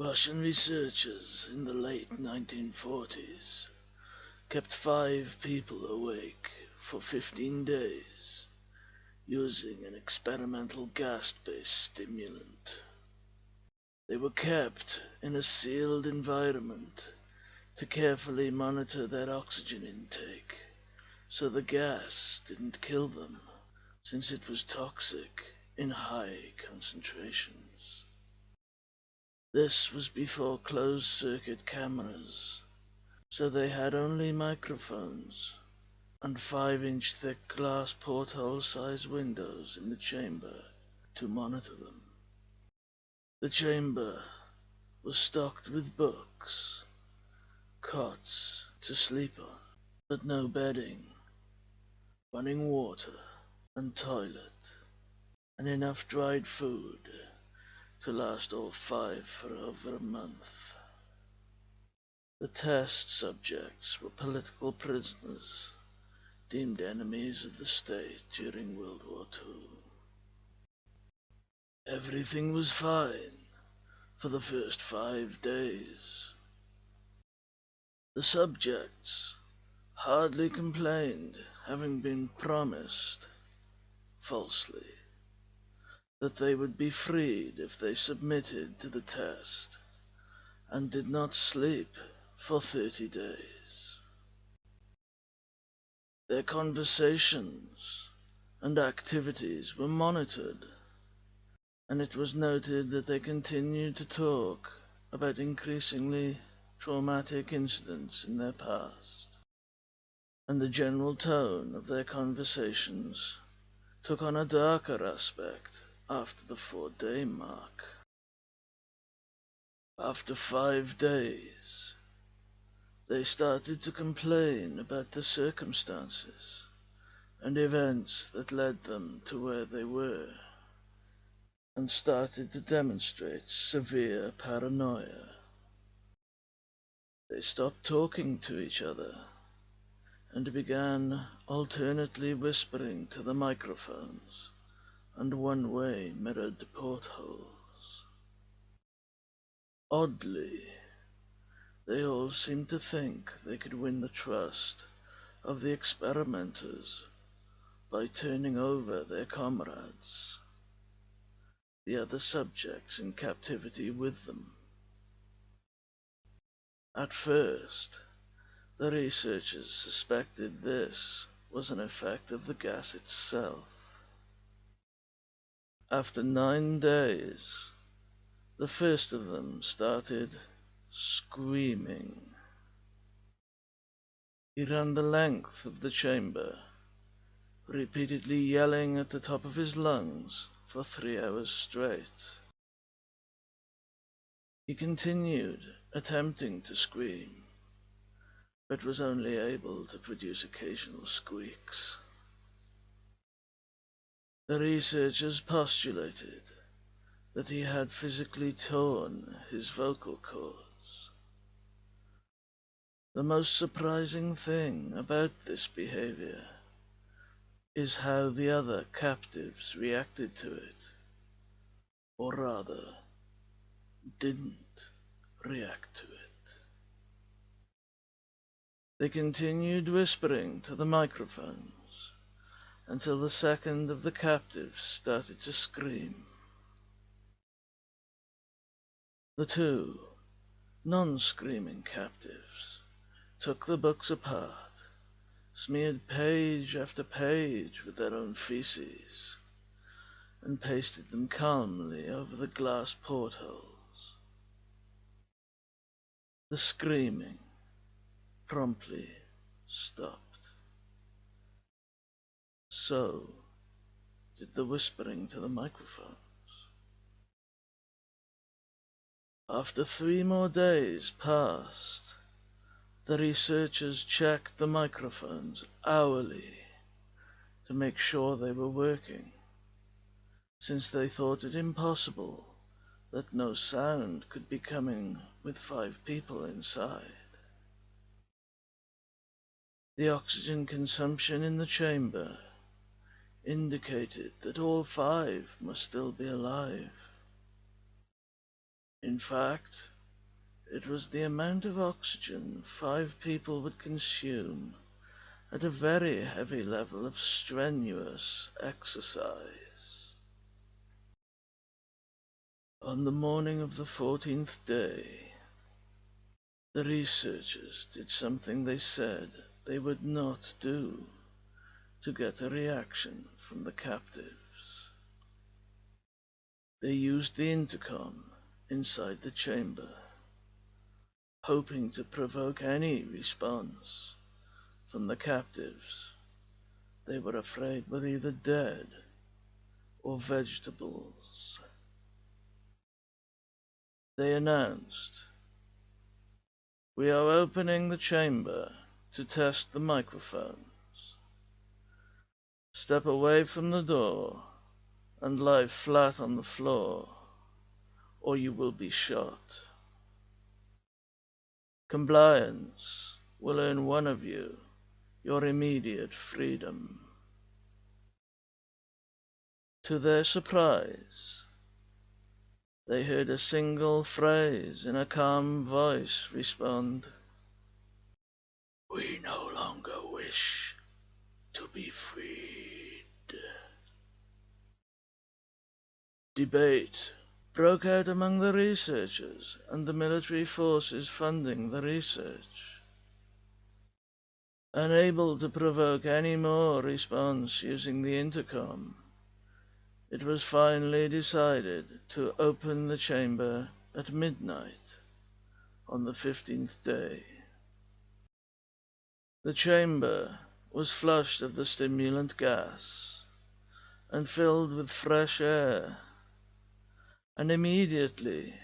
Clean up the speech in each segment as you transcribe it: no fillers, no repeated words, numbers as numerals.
Russian researchers in the late 1940s kept 5 people awake for 15 days using an experimental gas-based stimulant. They were kept in a sealed environment to carefully monitor their oxygen intake so the gas didn't kill them, since it was toxic in high concentrations. This was before closed-circuit cameras, so they had only microphones and 5-inch thick glass porthole-sized windows in the chamber to monitor them. The chamber was stocked with books, cots to sleep on, but no bedding, running water and toilet, and enough dried food to last all 5 for over a month. The test subjects were political prisoners, deemed enemies of the state during World War II. Everything was fine for the first 5 days. The subjects hardly complained, having been promised, falsely, that they would be freed if they submitted to the test, and did not sleep for 30 days. Their conversations and activities were monitored, and it was noted that they continued to talk about increasingly traumatic incidents in their past, and the general tone of their conversations took on a darker aspect after the 4-day mark. After 5 days, they started to complain about the circumstances and events that led them to where they were, and started to demonstrate severe paranoia. They stopped talking to each other and began alternately whispering to the microphones and one-way mirrored portholes. Oddly, they all seemed to think they could win the trust of the experimenters by turning over their comrades, the other subjects in captivity with them. At first, the researchers suspected this was an effect of the gas itself. After 9 days, the first of them started screaming. He ran the length of the chamber, repeatedly yelling at the top of his lungs for 3 hours straight. He continued attempting to scream, but was only able to produce occasional squeaks. The researchers postulated that he had physically torn his vocal cords. The most surprising thing about this behavior is how the other captives reacted to it, or rather, didn't react to it. They continued whispering to the microphones until the second of the captives started to scream. The 2 non-screaming captives took the books apart, smeared page after page with their own feces, and pasted them calmly over the glass portholes. The screaming promptly stopped. So did the whispering to the microphones. After 3 more days passed, the researchers checked the microphones hourly to make sure they were working, since they thought it impossible that no sound could be coming with 5 people inside. The oxygen consumption in the chamber indicated that all 5 must still be alive. In fact, it was the amount of oxygen 5 people would consume at a very heavy level of strenuous exercise. On the morning of the 14th day, the researchers did something they said they would not do to get a reaction from the captives. They used the intercom inside the chamber, hoping to provoke any response from the captives they were afraid were either dead or vegetables. They announced, "We are opening the chamber to test the microphones. Step away from the door and lie flat on the floor, or you will be shot. Compliance will earn one of you your immediate freedom." To their surprise, they heard a single phrase in a calm voice respond, "We no longer wish to be freed." Debate broke out among the researchers and the military forces funding the research. Unable to provoke any more response using the intercom, it was finally decided to open the chamber at midnight on the 15th day. The chamber was flushed of the stimulant gas and filled with fresh air, and immediately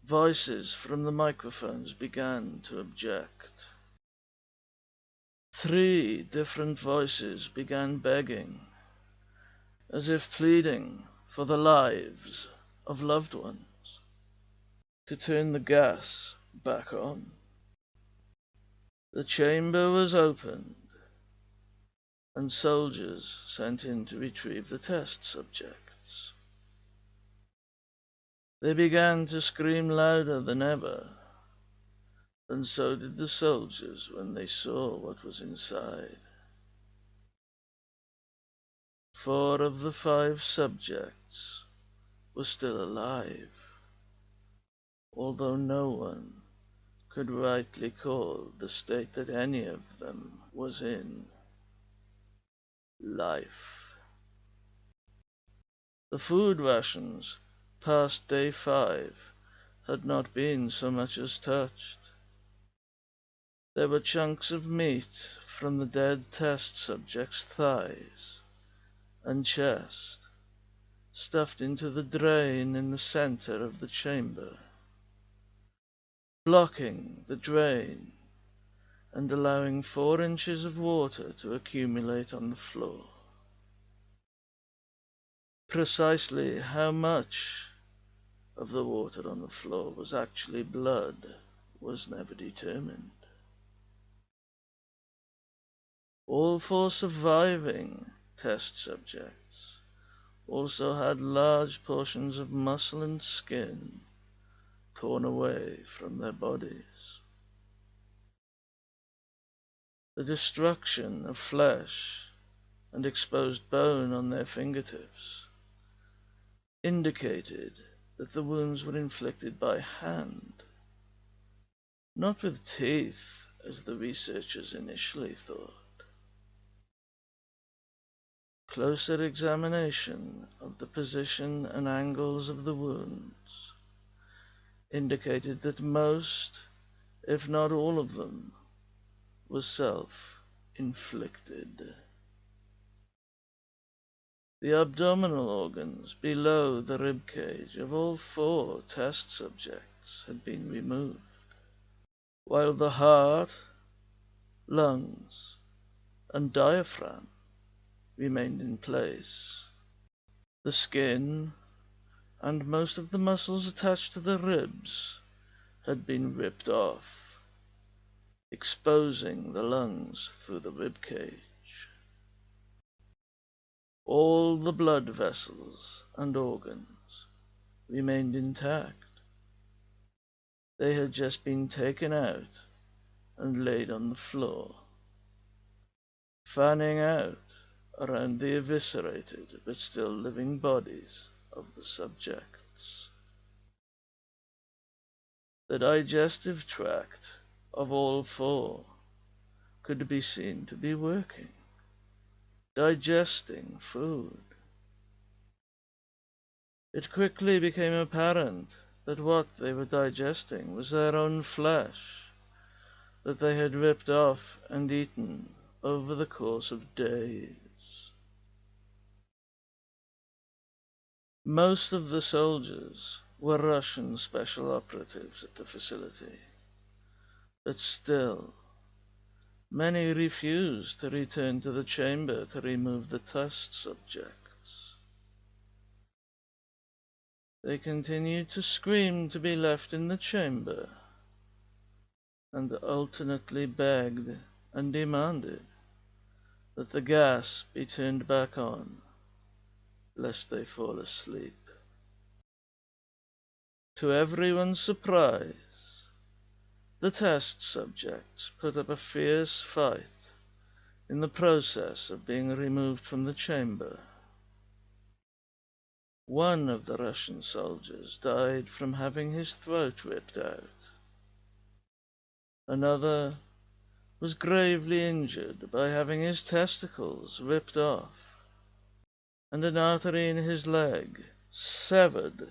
voices from the microphones began to object. 3 different voices began begging, as if pleading for the lives of loved ones, to turn the gas back on. The chamber was opened, and soldiers sent in to retrieve the test subjects. They began to scream louder than ever, and so did the soldiers when they saw what was inside. 4 of the 5 subjects were still alive, although no one could rightly call the state that any of them was in life. The food rations past day 5 had not been so much as touched. There were chunks of meat from the dead test subjects' thighs and chest stuffed into the drain in the center of the chamber, blocking the drain and allowing 4 inches of water to accumulate on the floor. Precisely how much of the water on the floor was actually blood was never determined. All 4 surviving test subjects also had large portions of muscle and skin torn away from their bodies. The destruction of flesh and exposed bone on their fingertips indicated that the wounds were inflicted by hand, not with teeth as the researchers initially thought. Closer examination of the position and angles of the wounds indicated that most, if not all of them, was self-inflicted. The abdominal organs below the rib cage of all 4 test subjects had been removed, while the heart, lungs, and diaphragm remained in place. The skin and most of the muscles attached to the ribs had been ripped off, exposing the lungs through the rib cage. All the blood vessels and organs remained intact, They had just been taken out and laid on the floor, fanning out around the eviscerated but still living bodies of the subjects. The digestive tract of all four could be seen to be working, digesting food. It quickly became apparent that what they were digesting was their own flesh that they had ripped off and eaten over the course of days. Most of the soldiers were Russian special operatives at the facility, but still, many refused to return to the chamber to remove the test subjects. They continued to scream to be left in the chamber, and alternately begged and demanded that the gas be turned back on, lest they fall asleep. To everyone's surprise, the test subjects put up a fierce fight in the process of being removed from the chamber. One of the Russian soldiers died from having his throat ripped out. Another was gravely injured by having his testicles ripped off, and an artery in his leg severed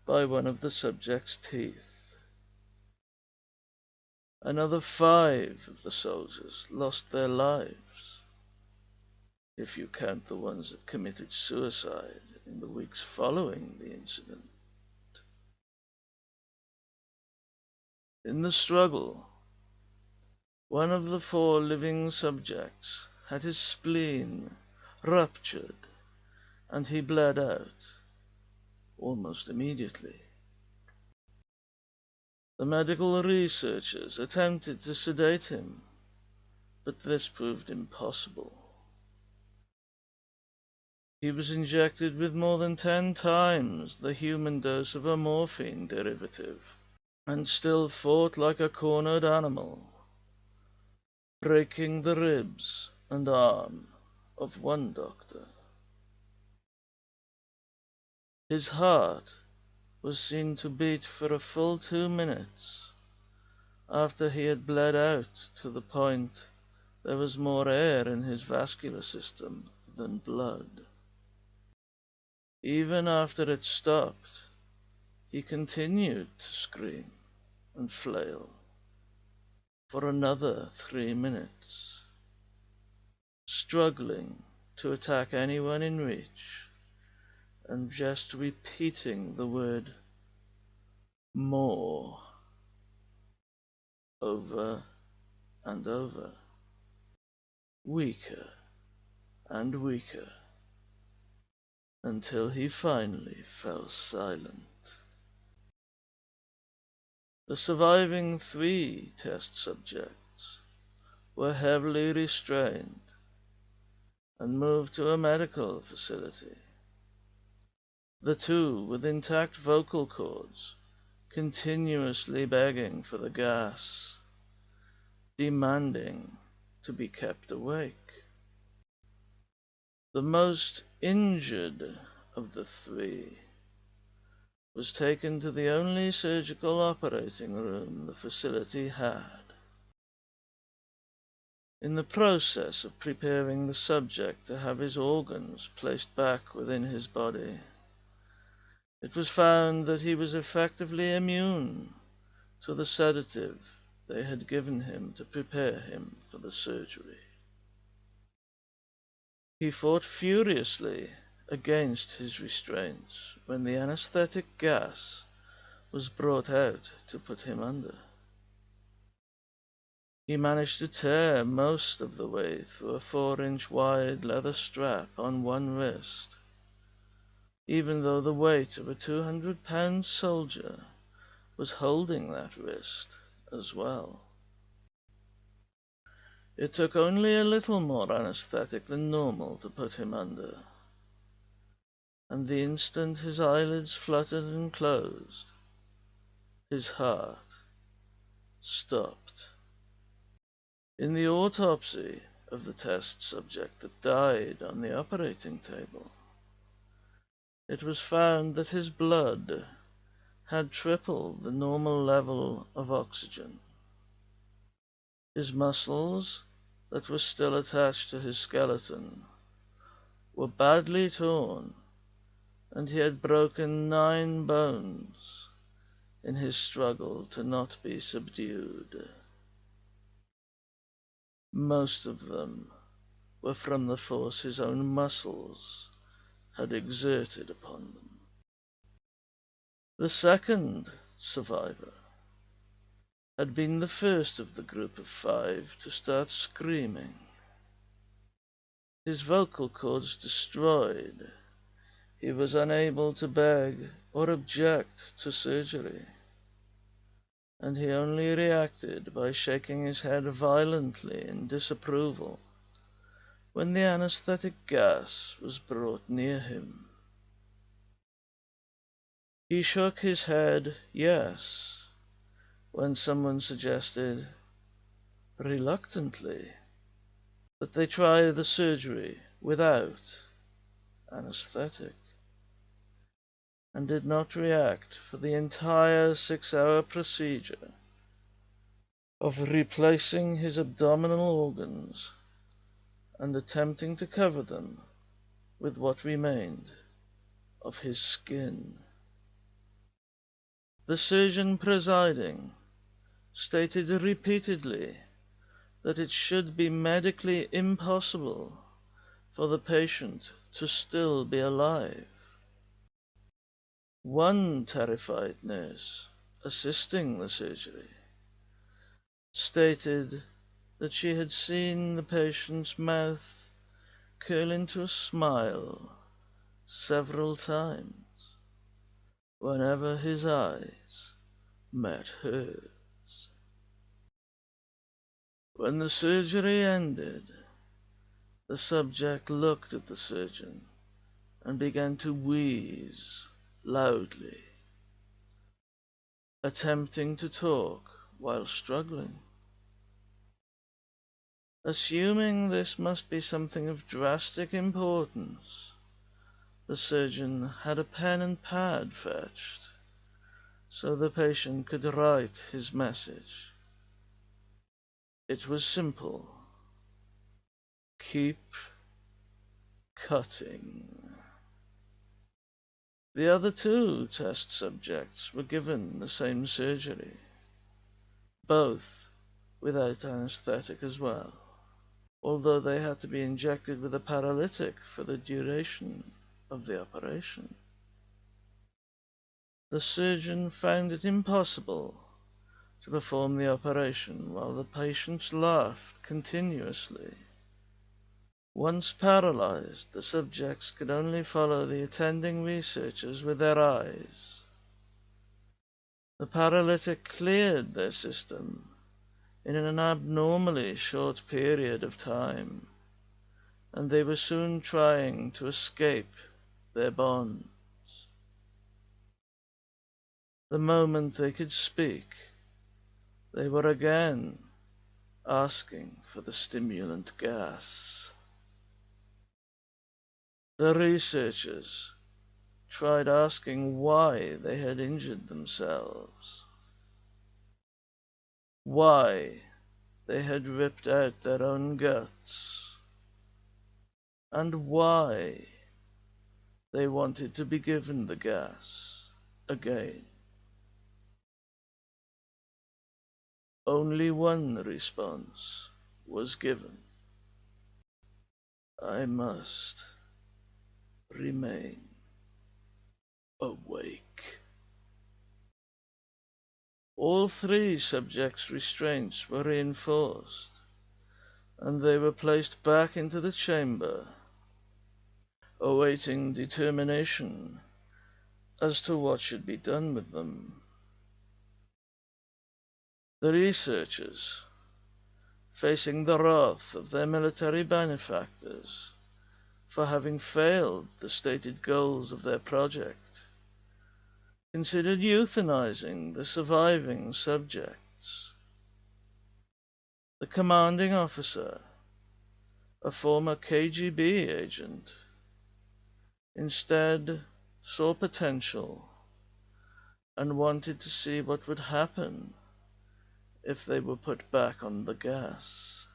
by one of the subject's teeth. Another 5 of the soldiers lost their lives, if you count the ones that committed suicide in the weeks following the incident. In the struggle, one of the 4 living subjects had his spleen ruptured, and he bled out almost immediately. The medical researchers attempted to sedate him, but this proved impossible. He was injected with more than 10 times the human dose of a morphine derivative, and still fought like a cornered animal, breaking the ribs and arm of one doctor. His heart was seen to beat for a full 2 minutes after he had bled out to the point there was more air in his vascular system than blood. Even after it stopped, he continued to scream and flail for another 3 minutes, struggling to attack anyone in reach and just repeating the word more over and over, weaker and weaker, until he finally fell silent. The surviving 3 test subjects were heavily restrained and moved to a medical facility. The 2 with intact vocal cords continuously begging for the gas, demanding to be kept awake. The most injured of the 3 was taken to the only surgical operating room the facility had. In the process of preparing the subject to have his organs placed back within his body, it was found that he was effectively immune to the sedative they had given him to prepare him for the surgery. He fought furiously against his restraints when the anesthetic gas was brought out to put him under. He managed to tear most of the way through a 4-inch wide leather strap on one wrist, even though the weight of a 200-pound soldier was holding that wrist as well. It took only a little more anesthetic than normal to put him under, and the instant his eyelids fluttered and closed, His heart stopped. In the autopsy of the test subject that died on the operating table, it was found that his blood had triple the normal level of oxygen. His muscles, that were still attached to his skeleton, were badly torn, and he had broken 9 bones in his struggle to not be subdued. Most of them were from the force his own muscles had exerted upon them. The second survivor had been the first of the group of 5 to start screaming. His vocal cords destroyed, he was unable to beg or object to surgery, and he only reacted by shaking his head violently in disapproval when the anesthetic gas was brought near him. He shook his head yes when someone suggested, reluctantly, that they try the surgery without anesthetic, and did not react for the entire 6-hour procedure of replacing his abdominal organs and attempting to cover them with what remained of his skin. The surgeon presiding stated repeatedly that it should be medically impossible for the patient to still be alive. One terrified nurse assisting the surgery stated that she had seen the patient's mouth curl into a smile several times whenever his eyes met hers. When the surgery ended, the subject looked at the surgeon and began to wheeze loudly, attempting to talk while struggling. Assuming this must be something of drastic importance, the surgeon had a pen and pad fetched, so the patient could write his message. It was simple. Keep cutting. The other 2 test subjects were given the same surgery, both without anesthetic as well, although they had to be injected with a paralytic for the duration of the operation. The surgeon found it impossible to perform the operation while the patients laughed continuously. Once paralyzed, the subjects could only follow the attending researchers with their eyes. The paralytic cleared their system in an abnormally short period of time, and they were soon trying to escape their bonds. The moment they could speak, they were again asking for the stimulant gas. The researchers tried asking why they had injured themselves, why they had ripped out their own guts, and why they wanted to be given the gas again. Only one response was given. I must remain awake. All 3 subjects' restraints were reinforced, and they were placed back into the chamber, awaiting determination as to what should be done with them. The researchers, facing the wrath of their military benefactors for having failed the stated goals of their project, considered euthanizing the surviving subjects. The commanding officer, a former KGB agent, instead saw potential and wanted to see what would happen if they were put back on the gas.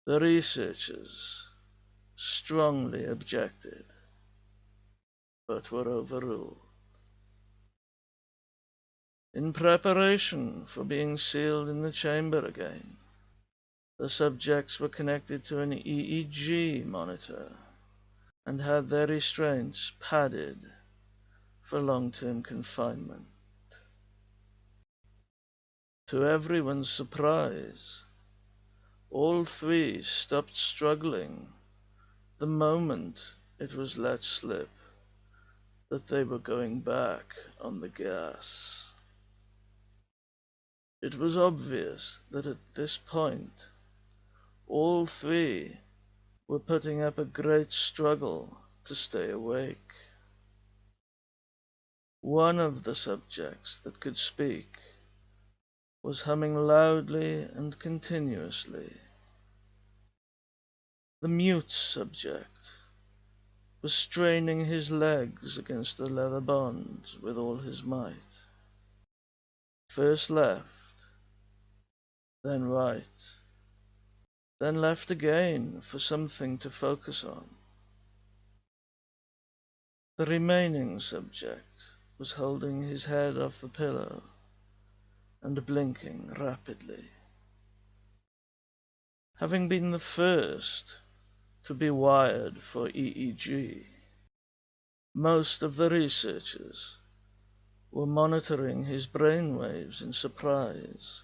The researchers strongly objected, but were overruled. In preparation for being sealed in the chamber again, the subjects were connected to an EEG monitor and had their restraints padded for long-term confinement. To everyone's surprise, all three stopped struggling the moment it was let slip that they were going back on the gas. It was obvious that at this point, all three were putting up a great struggle to stay awake. One of the subjects that could speak was humming loudly and continuously. The mute subject was straining his legs against the leather bonds with all his might. First left, then right, then left again for something to focus on. The remaining subject was holding his head off the pillow and blinking rapidly. Having been the first to be wired for EEG, most of the researchers were monitoring his brainwaves in surprise.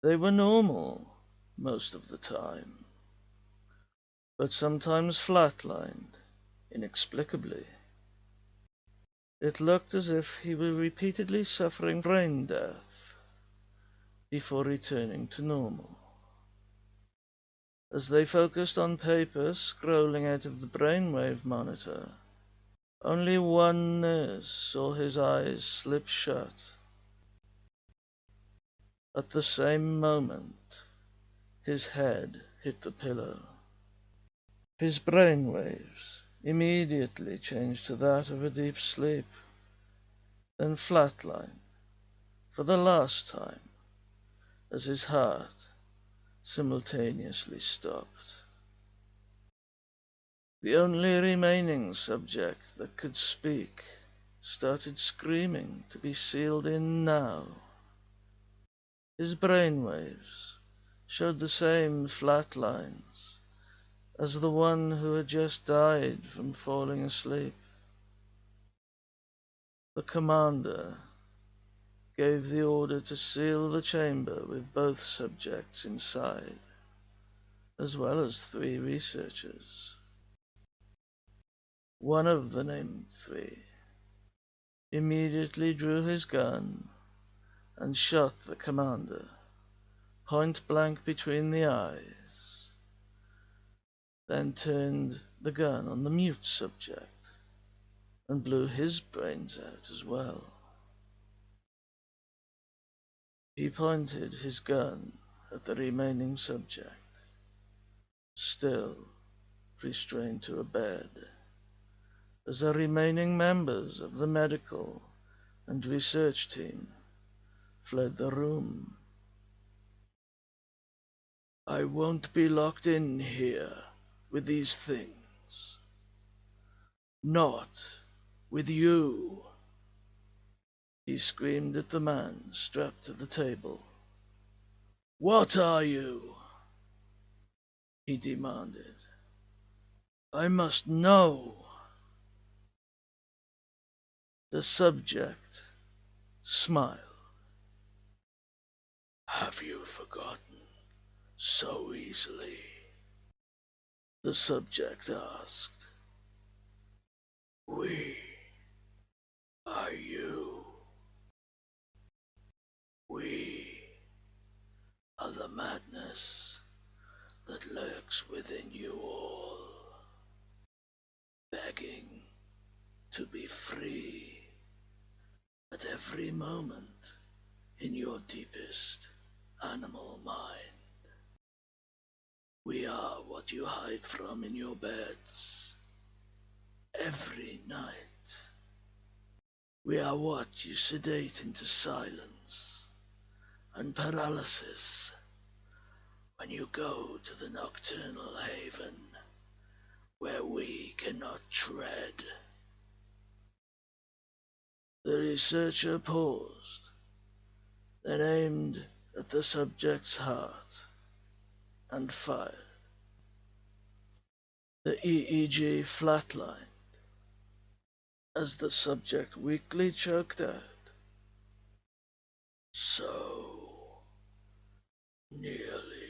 They were normal most of the time, but sometimes flatlined inexplicably. It looked as if he were repeatedly suffering brain death before returning to normal. As they focused on paper scrolling out of the brainwave monitor, only one nurse saw his eyes slip shut. At the same moment, his head hit the pillow. His brainwaves immediately changed to that of a deep sleep, then flatlined for the last time as his heart simultaneously stopped. The only remaining subject that could speak started screaming to be sealed in now. His brainwaves showed the same flat lines as the one who had just died from falling asleep. The commander gave the order to seal the chamber with both subjects inside, as well as 3 researchers. One of the named 3 immediately drew his gun and shot the commander point blank between the eyes, then turned the gun on the mute subject and blew his brains out as well. He pointed his gun at the remaining subject, still restrained to a bed, as the remaining members of the medical and research team fled the room. "I won't be locked in here with these things. Not with you," he screamed at the man strapped to the table. "What are you?" he demanded. "I must know." The subject smiled. "Have you forgotten so easily?" the subject asked. "We are you. We are the madness that lurks within you all, begging to be free at every moment in your deepest animal mind. We are what you hide from in your beds every night. We are what you sedate into silence and paralysis when you go to the nocturnal haven where we cannot tread. The researcher paused, then aimed at the subject's heart and fired. The EEG flatlined as the subject weakly choked out, "So nearly